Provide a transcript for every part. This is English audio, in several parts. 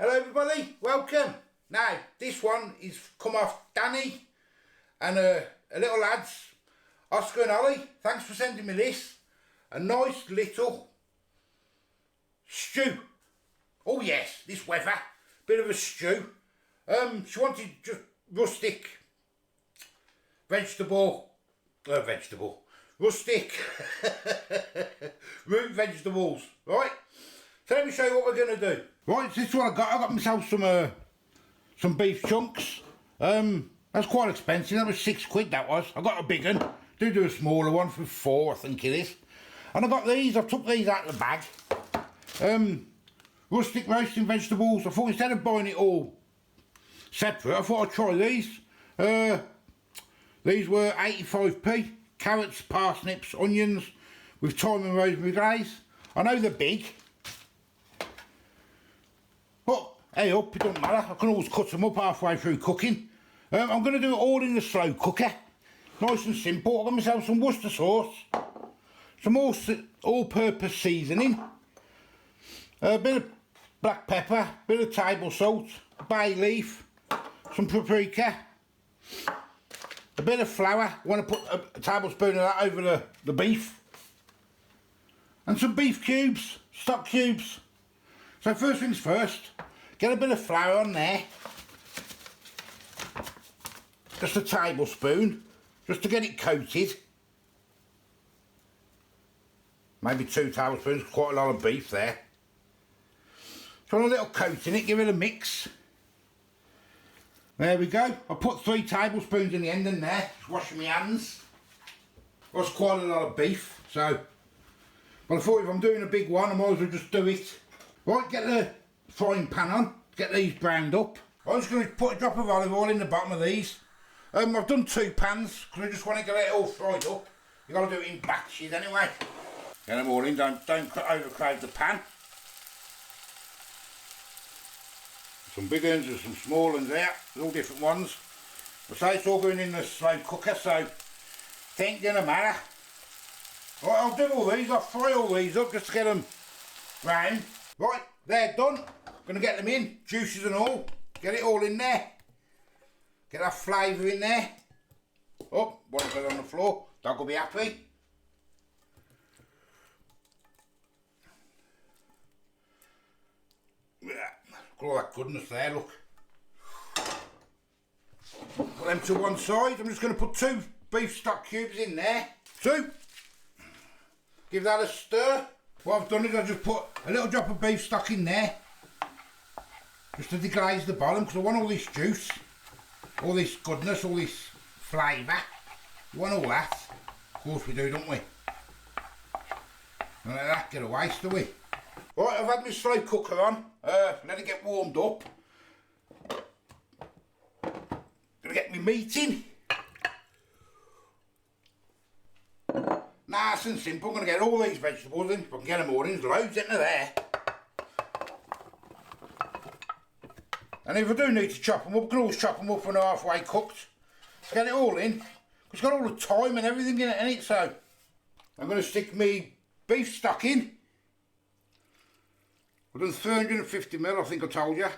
Hello everybody, welcome. Now this one is come off Danny and a little lads, Oscar and Ollie. Thanks for sending me this. A nice little stew. Oh yes, this weather, bit of a stew. She wanted just rustic rustic root vegetables, right? So let me show you what we're going to do. Right, this is what I got myself some beef chunks. That's quite expensive, that was £6 that was. I got a big one, do a smaller one for £4 I think it is. And I got these, I took these out of the bag. Rustic roasting vegetables. I thought instead of buying it all separate, I thought I'd try these. These were 85p. Carrots, parsnips, onions with thyme and rosemary glaze. I know they're big, but hey up, it doesn't matter. I can always cut them up halfway through cooking. I'm going to do it all in the slow cooker. Nice and simple. I've got myself some Worcester sauce, some all-purpose seasoning, a bit of black pepper, bit of table salt, bay leaf, some paprika, a bit of flour. I want to put a tablespoon of that over the beef, and some beef cubes, stock cubes. So first things first, get a bit of flour on there, just a tablespoon, just to get it coated. Maybe 2 tablespoons, quite a lot of beef there. So a little coat in it, give it a mix. There we go. I put 3 tablespoons in the end in there, just washing my hands. That's quite a lot of beef, so. But I thought if I'm doing a big one, I might as well just do it. Right, get the frying pan on, get these browned up. I'm just going to put a drop of olive oil in the bottom of these. I've done 2 pans, because I just want to get it all fried up. You've got to do it in batches anyway. Get them all in, don't overcrowd the pan. Some big ones and some small ones there, all different ones. I say it's all going in the slow cooker, so it ain't gonna matter. Right, I'll do all these, I'll fry all these up just to get them round. Right, they're done. Gonna get them in, juices and all. Get it all in there. Get that flavour in there. Oh, one of it on the floor. Dog will be happy. Yeah, got all that goodness there, look. Put them to one side. I'm just going to put 2 beef stock cubes in there. 2. Give that a stir. What I've done is I've just put a little drop of beef stock in there, just to deglaze the bottom, because I want all this juice, all this goodness, all this flavour. You want all that. Of course we do, don't we? Don't let that get a waste, do we? Right, I've had my slow cooker on, let it get warmed up. Gonna get my meat in. Nice and simple, I'm gonna get all these vegetables in, if I can get them all in, there's loads into there. And if I do need to chop them up, I can always chop them up when they're halfway cooked. Get it all in, it's got all the thyme and everything in it, so I'm gonna stick my beef stock in. I've done 350ml, I think I told you. There's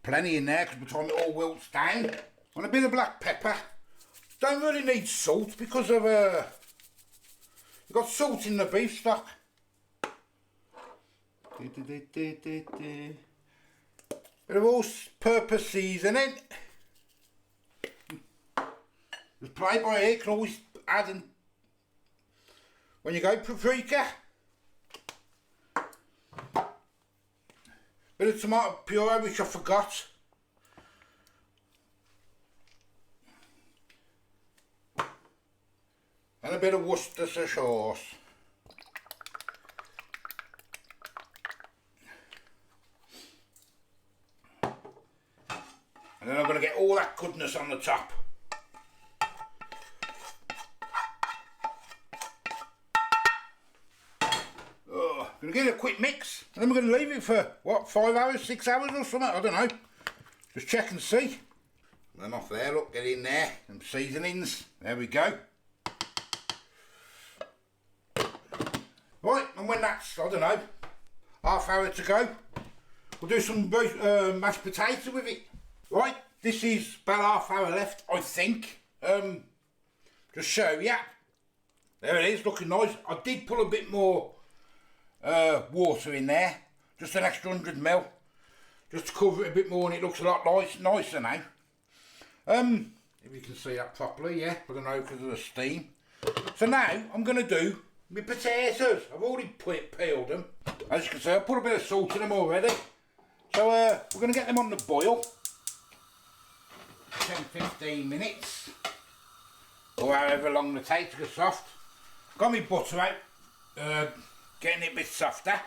plenty in there, because by the time it all wilts down. And a bit of black pepper. Don't really need salt, because of you've got salt in the beef stock. Bit of all-purpose seasoning. Just play by ear, you can always add in, when you go, paprika. Bit of tomato puree, which I forgot. And a bit of Worcestershire sauce. And then I'm going to get all that goodness on the top. Oh, going to give it a quick mix, and then we're going to leave it for, what, 5 hours, 6 hours or something, I don't know. Just check and see. And then off there, look, get in there, some seasonings, there we go. Right, and when that's, I don't know, half hour to go. We'll do some mashed potato with it. Right, this is about half hour left, I think. Just show you. There it is, looking nice. I did put a bit more water in there, just an extra 100 ml, just to cover it a bit more, and it looks a lot nicer now. If you can see that properly, yeah, I don't know because of the steam. So now I'm going to do my potatoes. I've already peeled them. As you can see, I put a bit of salt in them already. So we're going to get them on the boil. 10-15 minutes. Or however long they take to get soft. Got my butter out. Getting it a bit softer.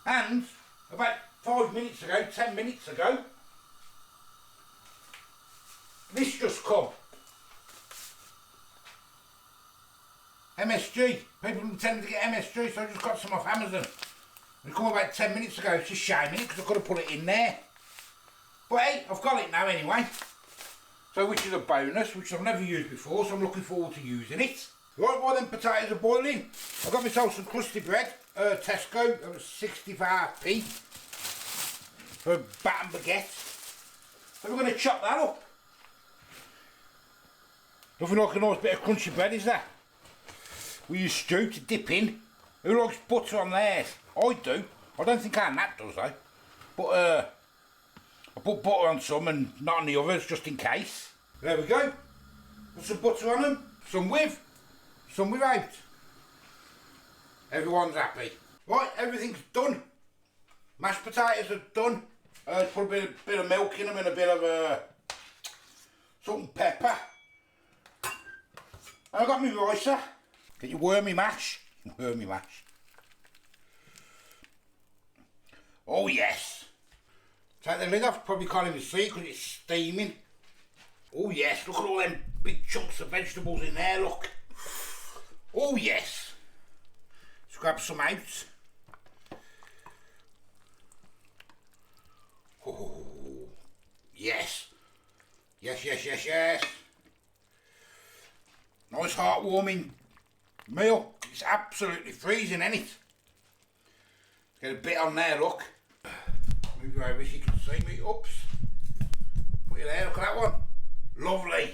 And about 5 minutes ago, 10 minutes ago, this just come. MSG. People tend to get MSG, so I just got some off Amazon. It come about 10 minutes ago. It's just shaming it because I could have put it in there. But hey, I've got it now anyway. So which is a bonus, which I've never used before, so I'm looking forward to using it. Right, while them potatoes are boiling, I've got myself some crusty bread. Tesco, that was 65p. For a bat and baguette. So we're going to chop that up. Nothing like a nice bit of crunchy bread, is there? We use stew to dip in. Who likes butter on theirs? I do. I don't think our Nat does though. But I put butter on some and not on the others, just in case. There we go. Put some butter on them. Some with, some without. Everyone's happy. Right, everything's done. Mashed potatoes are done. Put a bit of milk in them and a bit of salt and pepper. And I got my ricer. Get your wormy mash. Wormy mash. Oh yes. Take the lid off, probably can't even see because it's steaming. Oh yes, look at all them big chunks of vegetables in there, look. Oh yes. Let's grab some out. Oh, yes. Yes, yes, yes, yes. Nice heartwarming meal. It's absolutely freezing, ain't it? Get a bit on there, look. Move you over so you can see me. Oops. Put you there, look at that one. Lovely.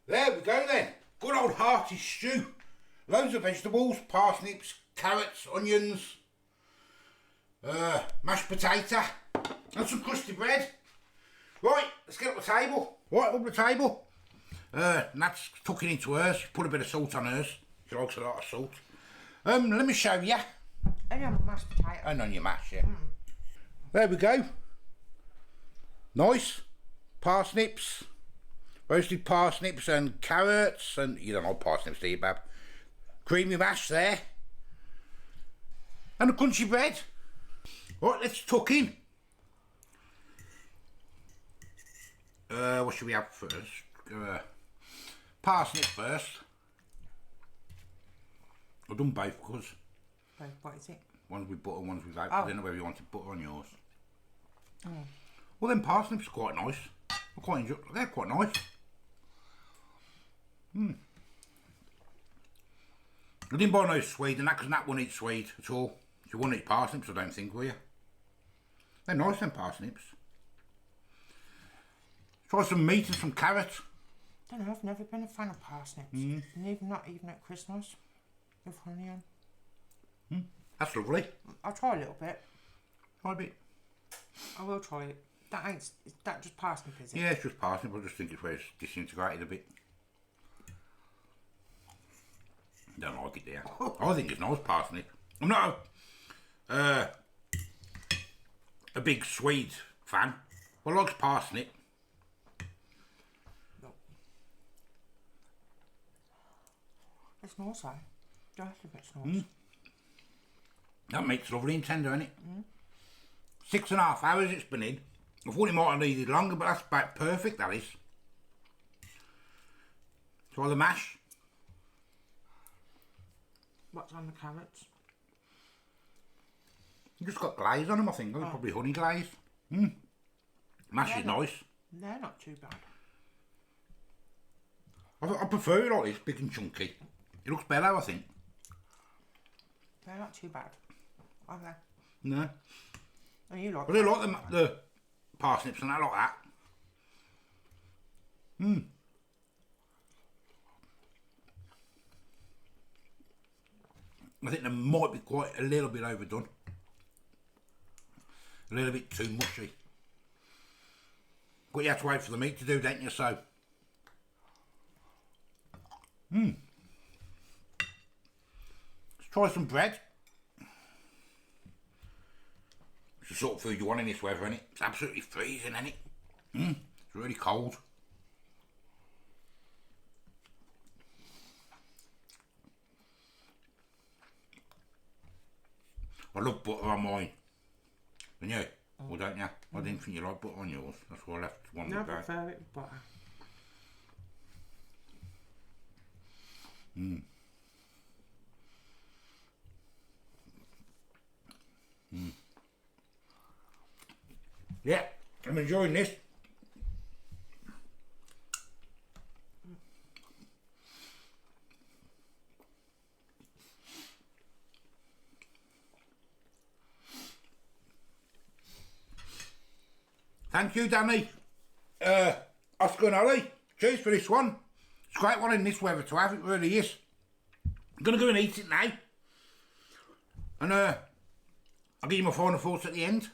There we go then. Good old hearty stew. Loads of vegetables, parsnips, carrots, onions, mashed potato, and some crusty bread. Right, let's get up the table. Right, up the table. Nat's tucking into hers. She put a bit of salt on hers. She likes a lot of salt. Let me show you. And on the mashed potato. And on your mash, yeah. There we go. Nice. Parsnips. Roasted parsnips and carrots. And you don't know parsnips, do you, Bab? Creamy mash there. And a crunchy bread. Right, let's tuck in. What should we have first? Parsnip first. I've done both because What is it? one's with butter, one's without. Oh. I don't know whether you wanted butter on yours. Well, then parsnips are quite nice. I quite enjoy. They're quite nice. I didn't buy no Swede and that because Nat won't eat Swede at all. She won't eat parsnips, I don't think, will you? They're nice, them parsnips. Try some meat and some carrot. I don't know, I've never been a fan of parsnips. And not even at Christmas. With honey on. That's lovely. I'll try a little bit. Try a bit. I will try it. Is that just parsnip, is it? Yeah, it's just parsnip. I just think it's where it's disintegrated a bit. Don't like it there. I think it's nice parsnip. I'm not a big Swede fan. I like parsnip. No. It's nice though. It's nice. That makes lovely and tender, isn't it? 6.5 hours it's been in. I thought it might have needed longer, but that's about perfect, that is. Try the mash. What's on the carrots? You just got glaze on them, I think. Probably honey glaze. Mash is nice. They're not too bad. I prefer it like this, big and chunky. It looks better, I think. They're not too bad, are they? No. Oh, you like But I like the parsnips and I like that. I think they might be quite a little bit overdone. A little bit too mushy. But you have to wait for the meat to do, don't you? So. Let's try some bread. It's the sort of food you want in this weather, isn't it? It's absolutely freezing, isn't it? It's really cold. I love butter on mine. And you? Or don't you? I didn't think you liked butter on yours. That's why I left one No, I with that. prefer it with butter. Yeah, I'm enjoying this. Thank you, Danny. Oscar and Ollie, cheers for this one. It's a great one in this weather to have, it really is. I'm going to go and eat it now. And I'll give you my final thoughts at the end.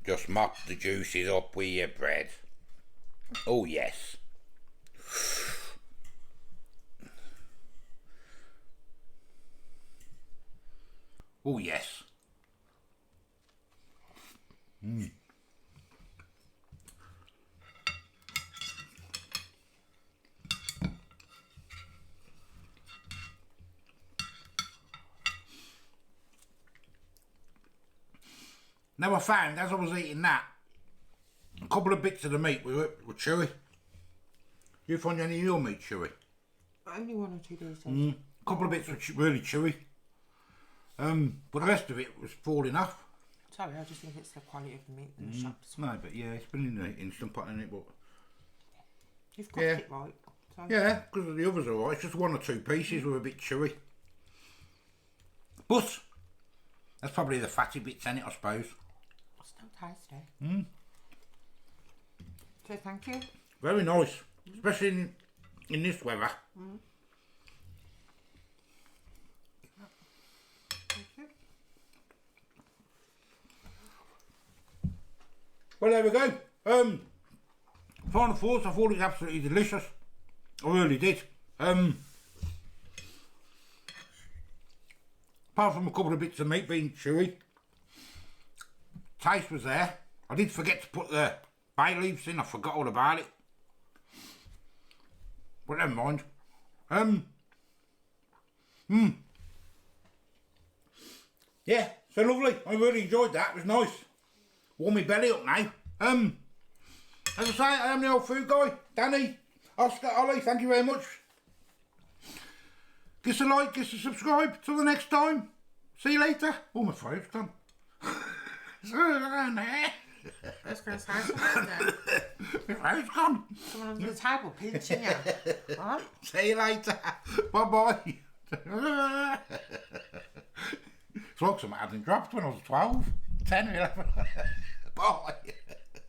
Just mop the juices up with your bread. Oh, yes. Oh, yes. Now I found, as I was eating that, a couple of bits of the meat were chewy. You find any of your meat chewy? Only one or two days. A couple of bits were really chewy. But the rest of it was falling off. Sorry, I just think it's the quality of the meat in the shops. No, but yeah, it's been in the Instant Pot in it, but... You've got it right. So. Yeah, because the others are right. It's just one or two pieces were a bit chewy. But that's probably the fatty bits in it, I suppose. Still tasty. So thank you. Very nice, especially in this weather. Thank you. Well, there we go. Final thoughts, I thought it was absolutely delicious. I really did. Apart from a couple of bits of meat being chewy, taste was there. I did forget to put the bay leaves in, I forgot all about it. But never mind. Yeah, so lovely. I really enjoyed that. It was nice. Warm my belly up now. As I say, I am the old food guy. Danny, Oscar, Ollie, thank you very much. Give us a like, give us a subscribe. Till the next time. See you later. Oh, my throat's gone. I was going to say something there. My throat's gone. Someone under the table pinching you. Right? See you later. Bye-bye. It's like something hadn't dropped when I was 12, 10 or 11. Bye.